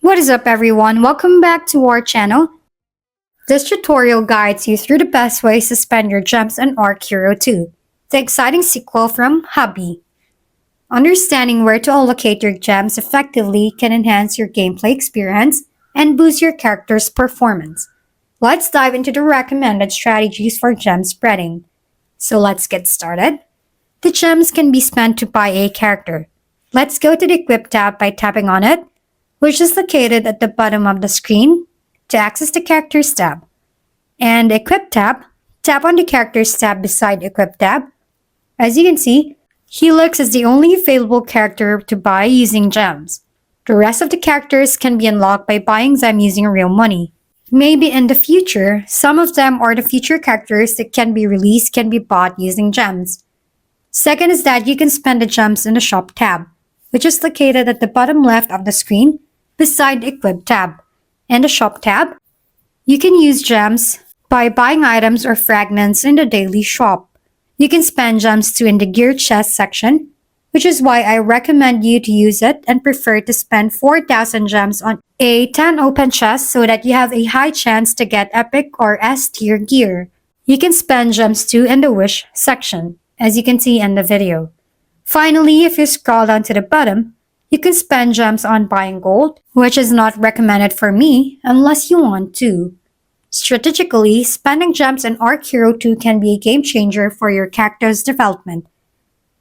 What is up everyone? Welcome back to our channel. This tutorial guides you through the best ways to spend your gems in Archero 2, the exciting sequel from Hobby. Understanding where to allocate your gems effectively can enhance your gameplay experience and boost your character's performance. Let's dive into the recommended strategies for gem spreading. So let's get started. The gems can be spent to buy a character. Let's go to the Equip tab by tapping on it, which is located at the bottom of the screen, to access the Characters tab. And Equip tab, tap on the Characters tab beside Equip tab. As you can see, Helix is the only available character to buy using gems. The rest of the characters can be unlocked by buying them using real money. Maybe in the future, some of them or the future characters that can be released can be bought using gems. Second is that you can spend the gems in the Shop tab, which is located at the bottom left of the screen beside the Equip tab. In the Shop tab, you can use gems by buying items or fragments in the daily shop. You can spend gems too in the gear chest section, which is why I recommend you to use it and prefer to spend 4,000 gems on a 10 open chest so that you have a high chance to get epic or S tier gear. You can spend gems too in the wish section, as you can see in the video. Finally, if you scroll down to the bottom, you can spend gems on buying gold, which is not recommended for me unless you want to. Strategically, spending gems in Archero 2 can be a game changer for your character's development.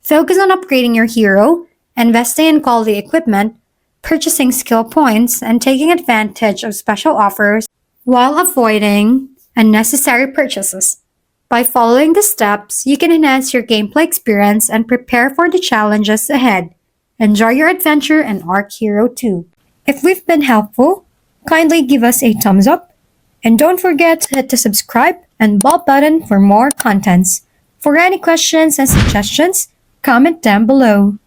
Focus on upgrading your hero, investing in quality equipment, purchasing skill points, and taking advantage of special offers while avoiding unnecessary purchases. By following the steps, you can enhance your gameplay experience and prepare for the challenges ahead. Enjoy your adventure in Archero 2. If we've been helpful, kindly give us a thumbs up, and don't forget to hit the subscribe and bell button for more contents. For any questions and suggestions, comment down below.